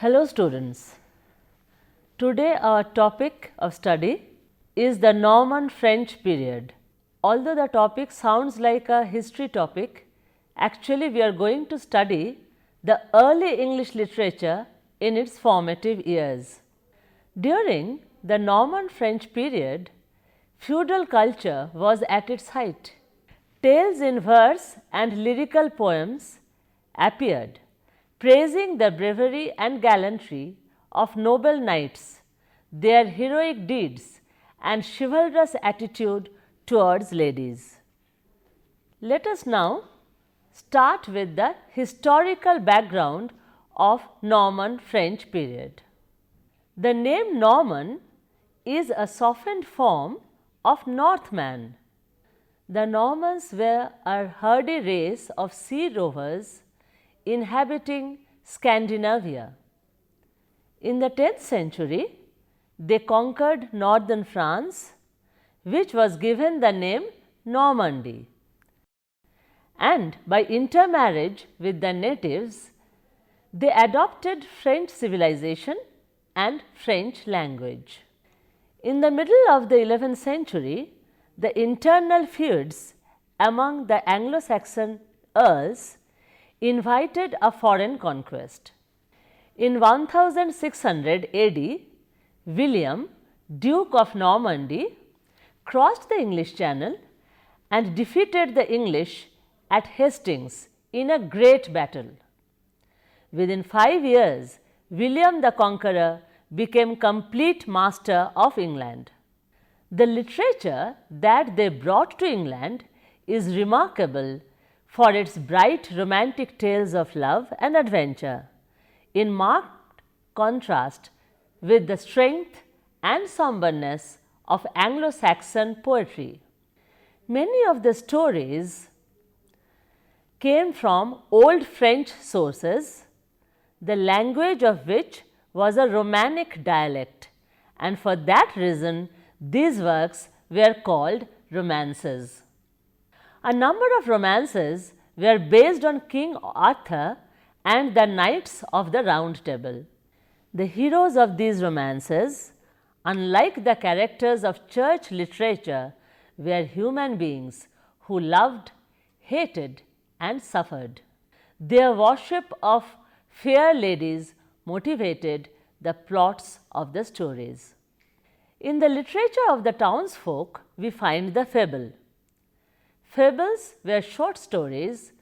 Hello students, today our topic of study is the Norman French period. Although the topic sounds like a history topic, actually we are going to study the early English literature in its formative years. During the Norman French period, feudal culture was at its height. Tales in verse and lyrical poems appeared, praising the bravery and gallantry of noble knights, their heroic deeds and chivalrous attitude towards ladies. Let us now start with the historical background of Norman French period. The name Norman is a softened form of Northman. The Normans were a hardy race of sea rovers inhabiting Scandinavia. In the 10th century, they conquered northern France, which was given the name Normandy, and by intermarriage with the natives, they adopted French civilization and French language. In the middle of the 11th century, the internal feuds among the Anglo-Saxon earls invited a foreign conquest. In 1600 AD, William, Duke of Normandy, crossed the English Channel and defeated the English at Hastings in a great battle. Within 5 years, William the Conqueror became complete master of England. The literature that they brought to England is remarkable for its bright romantic tales of love and adventure, in marked contrast with the strength and somberness of Anglo-Saxon poetry. Many of the stories came from old French sources, the language of which was a Romanic dialect, and for that reason these works were called romances. A number of romances were based on King Arthur and the Knights of the Round Table. The heroes of these romances, unlike the characters of church literature, were human beings who loved, hated and suffered. Their worship of fair ladies motivated the plots of the stories. In the literature of the townsfolk, we find the fable. Fables were short stories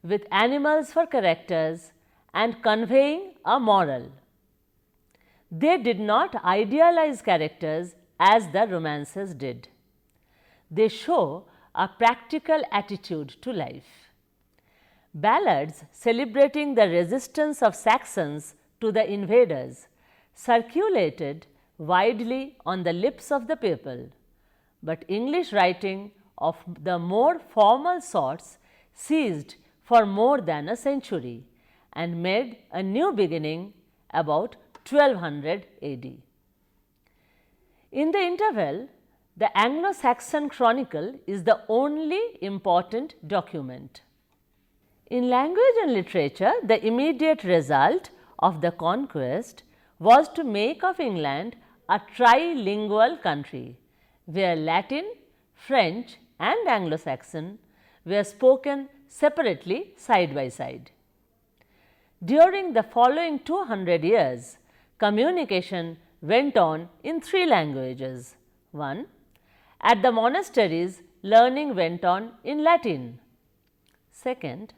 with animals for characters and conveying a moral. They did not idealize characters as the romances did. They show a practical attitude to life. Ballads celebrating the resistance of Saxons to the invaders circulated widely on the lips of the people, but English writing of the more formal sorts ceased for more than a century and made a new beginning about 1200 AD. In the interval, the Anglo-Saxon Chronicle is the only important document. In language and literature, the immediate result of the conquest was to make of England a trilingual country, where Latin, French and Anglo-Saxon were spoken separately side by side. During the following 200 years, communication went on in 3 languages. 1. At the monasteries, learning went on in Latin. 2.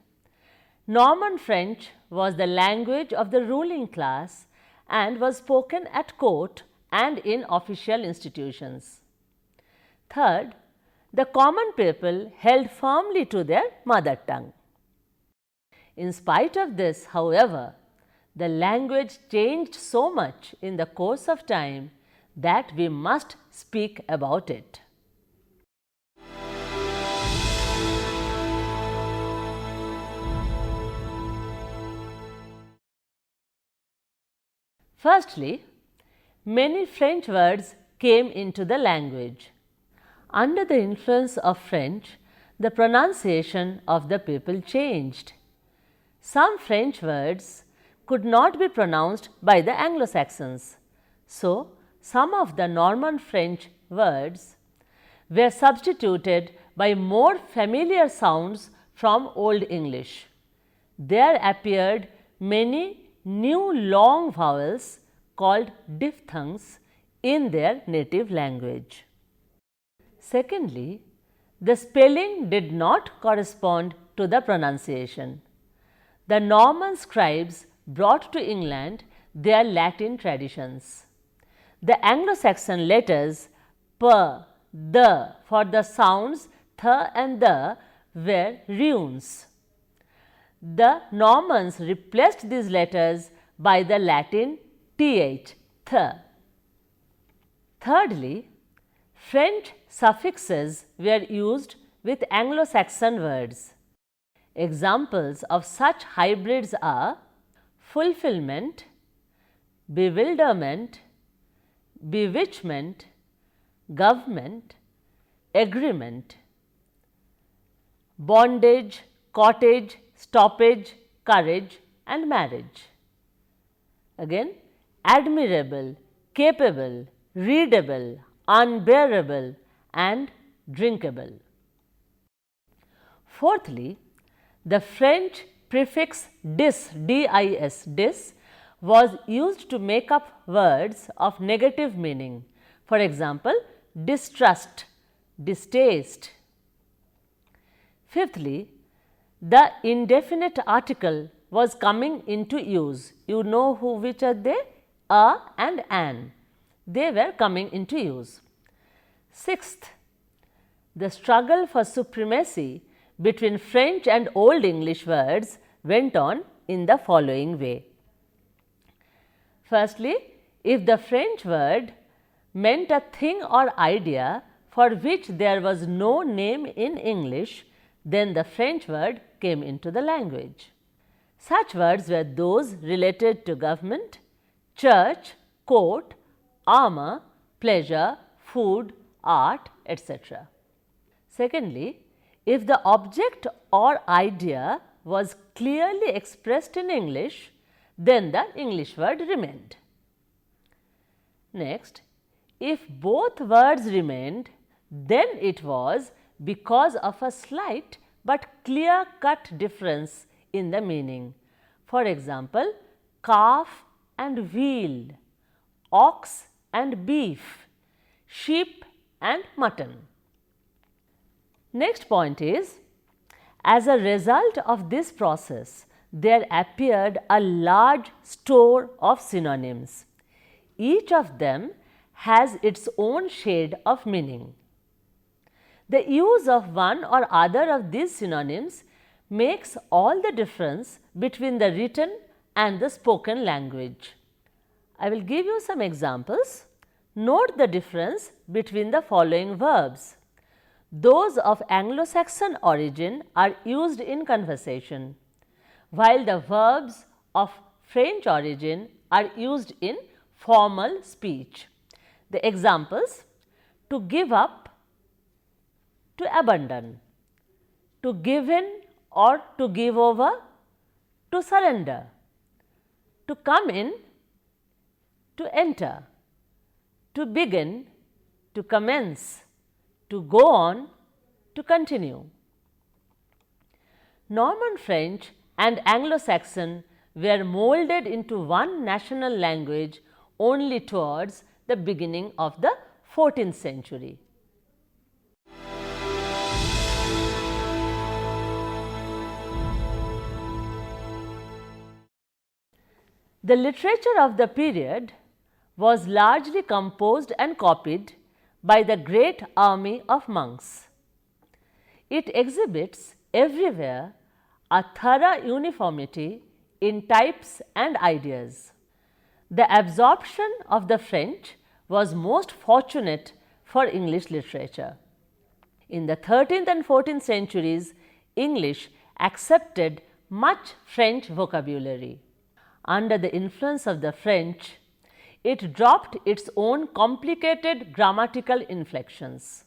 Norman French was the language of the ruling class and was spoken at court and in official institutions. 3. The common people held firmly to their mother tongue. In spite of this, however, the language changed so much in the course of time that we must speak about it. Firstly, many French words came into the language. Under the influence of French, the pronunciation of the people changed. Some French words could not be pronounced by the Anglo-Saxons. So, some of the Norman French words were substituted by more familiar sounds from Old English. There appeared many new long vowels called diphthongs in their native language. Secondly, the spelling did not correspond to the pronunciation. The Norman scribes brought to England their Latin traditions. The Anglo-Saxon letters p, the for the sounds th and the were runes. The Normans replaced these letters by the Latin th, th. Thirdly, French suffixes were used with Anglo-Saxon words. Examples of such hybrids are fulfillment, bewilderment, bewitchment, government, agreement, bondage, cottage, stoppage, courage and marriage. Again, admirable, capable, readable, unbearable and drinkable. Fourthly, the French prefix dis, dis, dis was used to make up words of negative meaning. For example, distrust, distaste. Fifthly, the indefinite article was coming into use. You know which are they? A and an. They were coming into use. Sixth, the struggle for supremacy between French and Old English words went on in the following way. Firstly, if the French word meant a thing or idea for which there was no name in English, then the French word came into the language. Such words were those related to government, church, court, armor, pleasure, food, art, etc. Secondly, if the object or idea was clearly expressed in English, then the English word remained. Next, if both words remained, then it was because of a slight but clear-cut difference in the meaning. For example, calf and wheel, ox and beef, sheep and mutton. Next point is, as a result of this process, there appeared a large store of synonyms. Each of them has its own shade of meaning. The use of one or other of these synonyms makes all the difference between the written and the spoken language. I will give you some examples. Note the difference between the following verbs. Those of Anglo-Saxon origin are used in conversation, while the verbs of French origin are used in formal speech. The examples: to give up, to abandon, to give in or to give over, to surrender, to come in, to enter, to begin, to commence, to go on, to continue. Norman French and Anglo-Saxon were molded into one national language only towards the beginning of the 14th century. The literature of the period was largely composed and copied by the great army of monks. It exhibits everywhere a thorough uniformity in types and ideas. The absorption of the French was most fortunate for English literature. In the 13th and 14th centuries, English accepted much French vocabulary. Under the influence of the French, it dropped its own complicated grammatical inflections.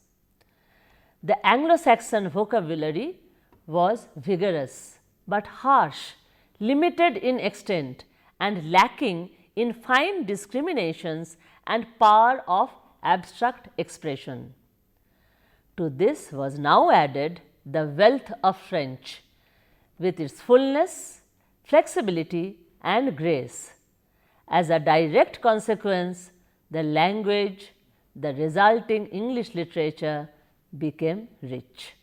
The Anglo-Saxon vocabulary was vigorous but harsh, limited in extent and lacking in fine discriminations and power of abstract expression. To this was now added the wealth of French, with its fullness, flexibility and grace. As a direct consequence, the language, the resulting English literature became rich.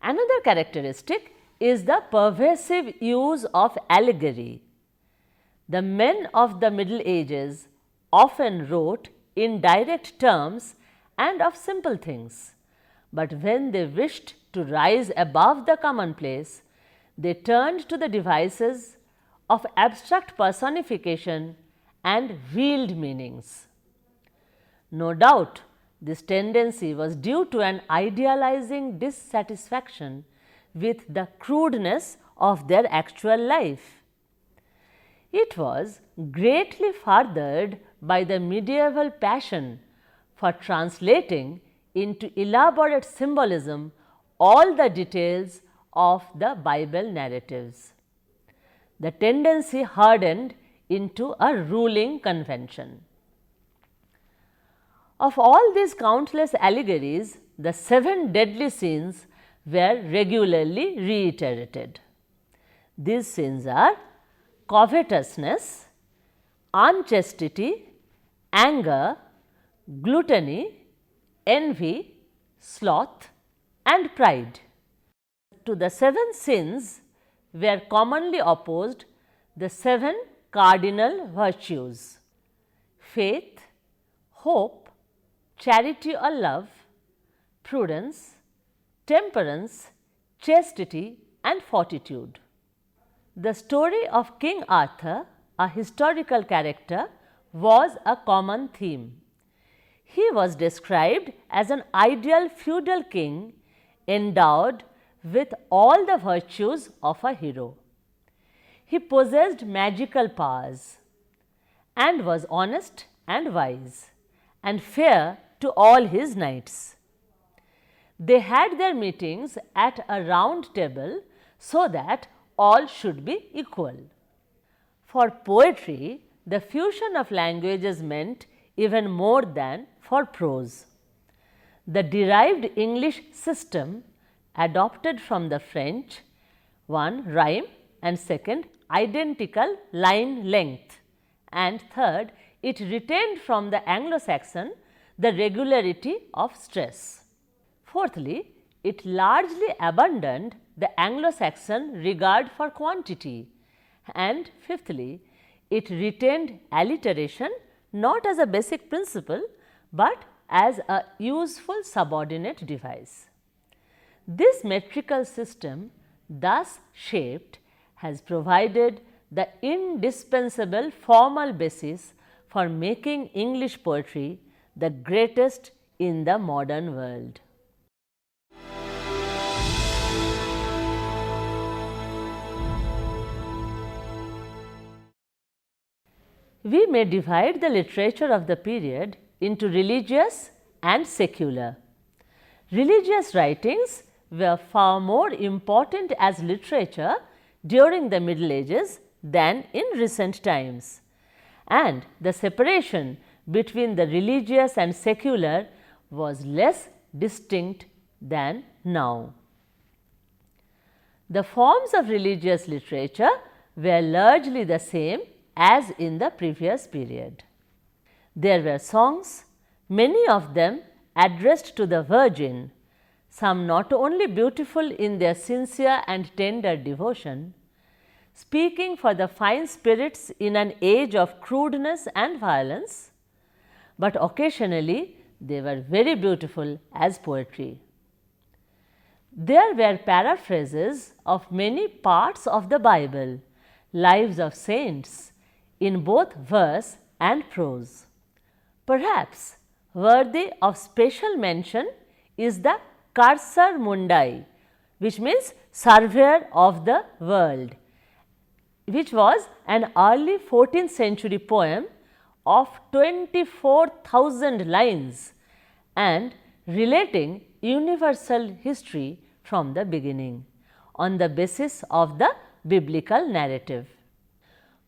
Another characteristic is the pervasive use of allegory. The men of the Middle Ages often wrote in direct terms and of simple things, but when they wished to rise above the commonplace, they turned to the devices of abstract personification and veiled meanings. No doubt, this tendency was due to an idealizing dissatisfaction with the crudeness of their actual life. It was greatly furthered by the medieval passion for translating into elaborate symbolism all the details of the Bible narratives. The tendency hardened into a ruling convention. Of all these countless allegories, the 7 deadly sins were regularly reiterated. These sins are covetousness, unchastity, anger, gluttony, envy, sloth and pride. To the 7 sins were commonly opposed the 7 cardinal virtues: faith, hope, charity or love, prudence, temperance, chastity and fortitude. The story of King Arthur, a historical character, was a common theme. He was described as an ideal feudal king endowed with all the virtues of a hero. He possessed magical powers and was honest and wise and fair to all his knights. They had their meetings at a round table so that all should be equal. For poetry, the fusion of languages meant even more than for prose. The derived English system adopted from the French, one rhyme and second identical line length, and third it retained from the Anglo-Saxon the regularity of stress. Fourthly, it largely abandoned the Anglo-Saxon regard for quantity, and fifthly, it retained alliteration not as a basic principle, but as a useful subordinate device. This metrical system, thus shaped, has provided the indispensable formal basis for making English poetry the greatest in the modern world. We may divide the literature of the period into religious and secular. Religious writings were far more important as literature during the Middle Ages than in recent times, and the separation between the religious and secular was less distinct than now. The forms of religious literature were largely the same as in the previous period. There were songs, many of them addressed to the Virgin, some not only beautiful in their sincere and tender devotion, speaking for the fine spirits in an age of crudeness and violence, but occasionally they were very beautiful as poetry. There were paraphrases of many parts of the Bible, lives of saints, in both verse and prose. Perhaps worthy of special mention is the Cursor Mundi, which means surveyor of the world, which was an early 14th century poem of 24,000 lines and relating universal history from the beginning on the basis of the biblical narrative.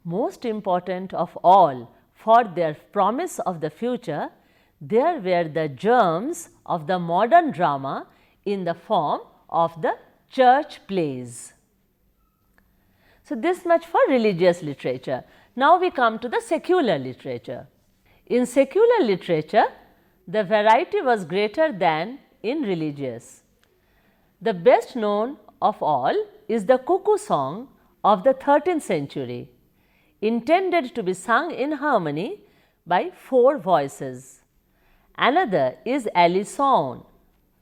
Most important of all, for their promise of the future, there were the germs of the modern drama in the form of the church plays. So, this much for religious literature. Now, we come to the secular literature. In secular literature, the variety was greater than in religious. The best known of all is the cuckoo song of the 13th century, intended to be sung in harmony by 4 voices. Another is Alison,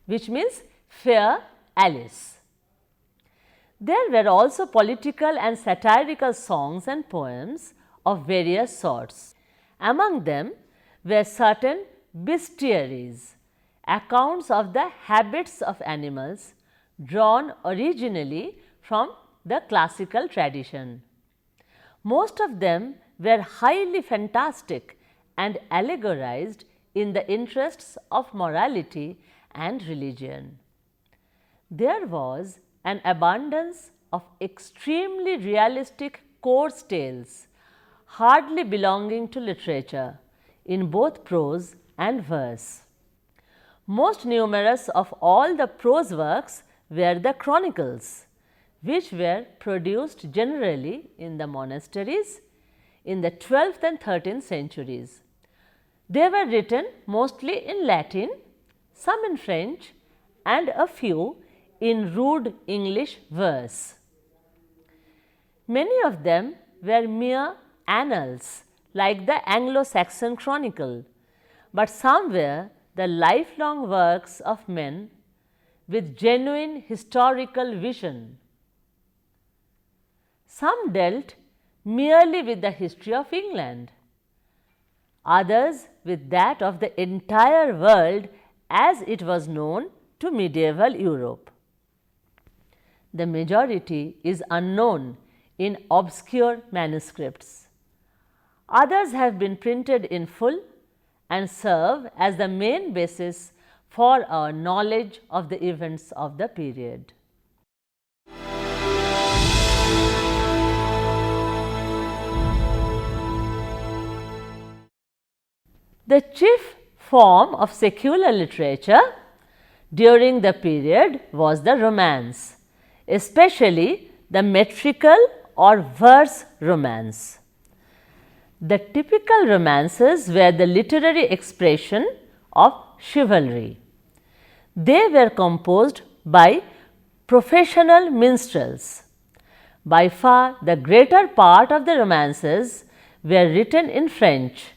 which means fair Alice. There were also political and satirical songs and poems of various sorts. Among them were certain bestiaries, accounts of the habits of animals drawn originally from the classical tradition. Most of them were highly fantastic and allegorized in the interests of morality and religion. There was an abundance of extremely realistic coarse tales, hardly belonging to literature, in both prose and verse. Most numerous of all the prose works were the chronicles, which were produced generally in the monasteries in the 12th and 13th centuries. They were written mostly in Latin, some in French, and a few in rude English verse. Many of them were mere annals like the Anglo-Saxon Chronicle, but some were the lifelong works of men with genuine historical vision. Some dealt merely with the history of England, others with that of the entire world as it was known to medieval Europe. The majority is unknown in obscure manuscripts. Others have been printed in full and serve as the main basis for our knowledge of the events of the period. The chief form of secular literature during the period was the romance, especially the metrical or verse romance. The typical romances were the literary expression of chivalry. They were composed by professional minstrels. By far the greater part of the romances were written in French,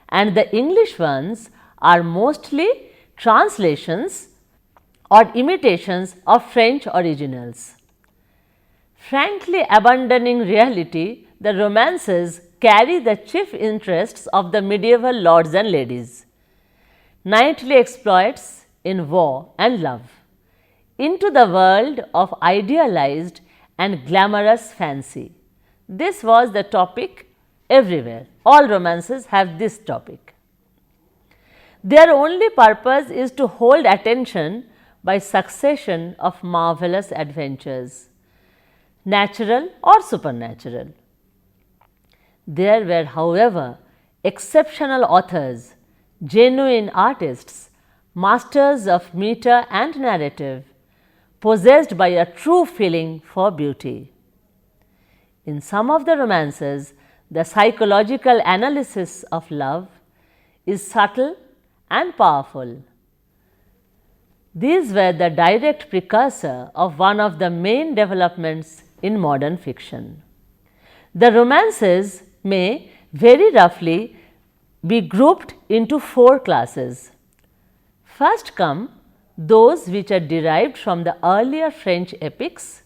and the English ones are mostly translations or imitations of French originals. Frankly abandoning reality, the romances carry the chief interests of the medieval lords and ladies, knightly exploits in war and love, into the world of idealized and glamorous fancy. This was the topic everywhere. All romances have this topic. Their only purpose is to hold attention by succession of marvelous adventures, natural or supernatural. There were, however, exceptional authors, genuine artists, masters of meter and narrative, possessed by a true feeling for beauty. In some of the romances, the psychological analysis of love is subtle and powerful. These were the direct precursor of one of the main developments in modern fiction. The romances may very roughly be grouped into 4 classes. First come those which are derived from the earlier French epics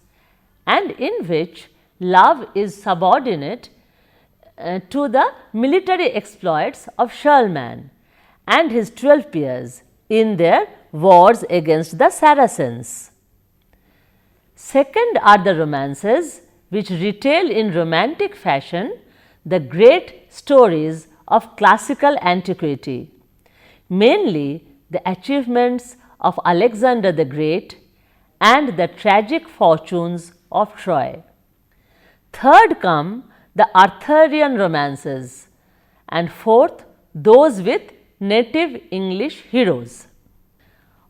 and in which love is subordinate to the military exploits of Charlemagne and his 12 peers in their wars against the Saracens. Second are the romances which retell in romantic fashion the great stories of classical antiquity, mainly the achievements of Alexander the Great and the tragic fortunes of Troy. Third come the Arthurian romances, and fourth, those with native English heroes.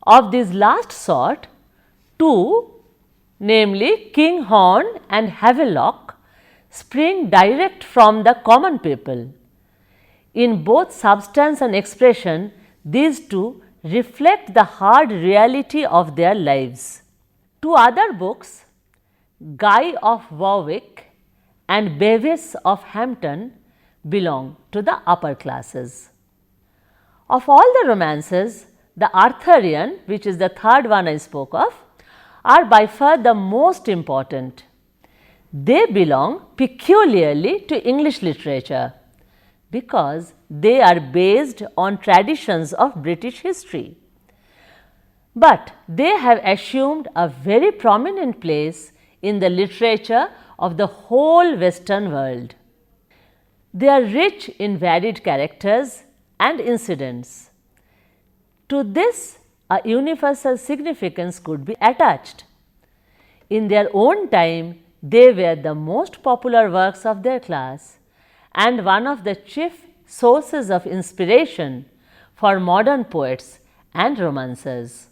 Of these last sort, two, namely Kinghorn and Havelock, spring direct from the common people. In both substance and expression, these two reflect the hard reality of their lives. Two other books, Guy of Warwick and Bevis of Hampton, belong to the upper classes. Of all the romances, the Arthurian, which is the third one I spoke of, are by far the most important. They belong peculiarly to English literature because they are based on traditions of British history. But they have assumed a very prominent place in the literature of the whole Western world. They are rich in varied characters and incidents. To this, a universal significance could be attached. In their own time, they were the most popular works of their class and one of the chief sources of inspiration for modern poets and romancers.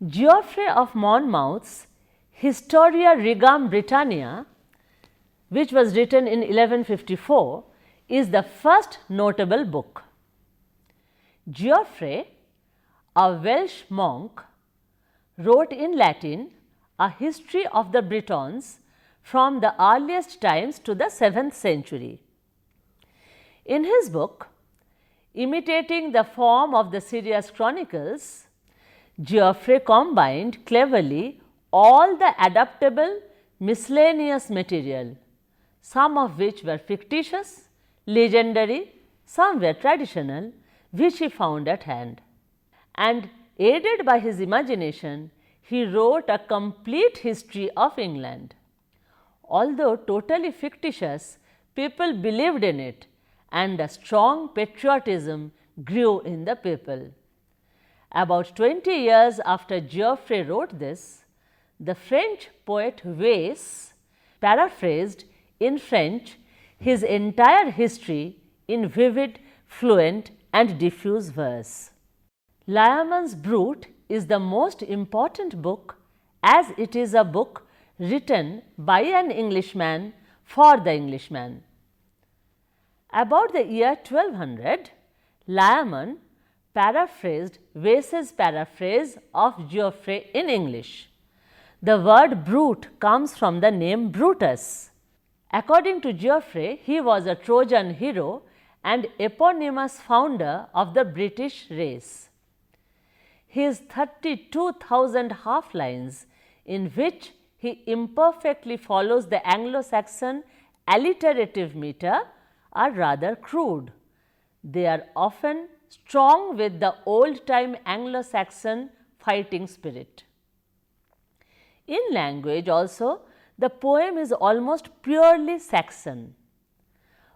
Geoffrey of Monmouth's Historia Regum Britannia, which was written in 1154, is the first notable book. Geoffrey, a Welsh monk, wrote in Latin a history of the Britons from the earliest times to the 7th century. In his book, imitating the form of the Serious Chronicles, Geoffrey combined cleverly all the adaptable miscellaneous material, some of which were fictitious, legendary, some were traditional, which he found at hand. And aided by his imagination, he wrote a complete history of England. Although totally fictitious, people believed in it and a strong patriotism grew in the people. About 20 years after Geoffrey wrote this, the French poet Wace paraphrased in French his entire history in vivid, fluent and diffuse verse. Lyman's Brut is the most important book as it is a book written by an Englishman for the Englishman. About the year 1200, Lyman paraphrased Wace's paraphrase of Geoffrey in English. The word brute comes from the name Brutus. According to Geoffrey, he was a Trojan hero and eponymous founder of the British race. His 32,000 half lines, in which he imperfectly follows the Anglo-Saxon alliterative meter, are rather crude. They are often strong with the old-time Anglo-Saxon fighting spirit. In language also, the poem is almost purely Saxon.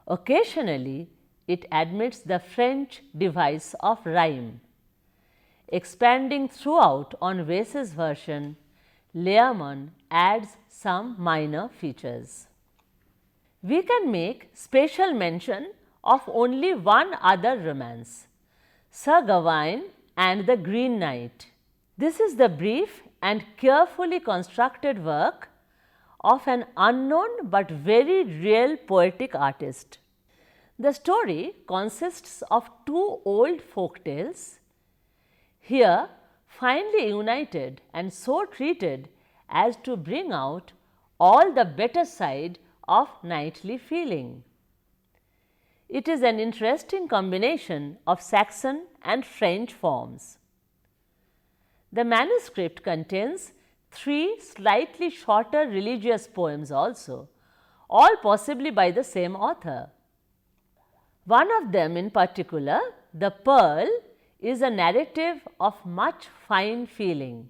Occasionally, it admits the French device of rhyme. Expanding throughout on Wace's version, Lyman adds some minor features. We can make special mention of only one other romance, Sir Gawain and the Green Knight. This is the brief and carefully constructed work of an unknown but very real poetic artist. The story consists of two old folk tales, here finely united and so treated as to bring out all the better side of knightly feeling. It is an interesting combination of Saxon and French forms. The manuscript contains 3 slightly shorter religious poems also, all possibly by the same author. One of them in particular, The Pearl, is a narrative of much fine feeling.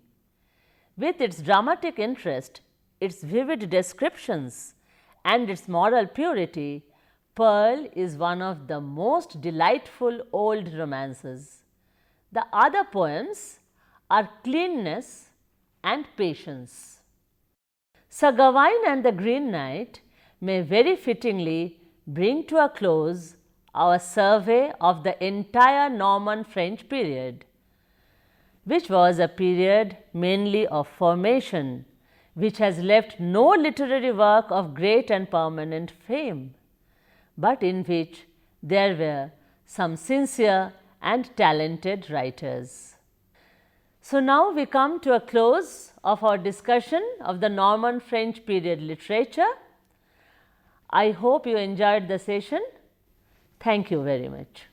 With its dramatic interest, its vivid descriptions and its moral purity, Pearl is one of the most delightful old romances. The other poems are Cleanness and Patience. Sir Gawain and the Green Knight may very fittingly bring to a close our survey of the entire Norman French period, which was a period mainly of formation, which has left no literary work of great and permanent fame, but in which there were some sincere and talented writers. So, now we come to a close of our discussion of the Norman French period literature. I hope you enjoyed the session. Thank you very much.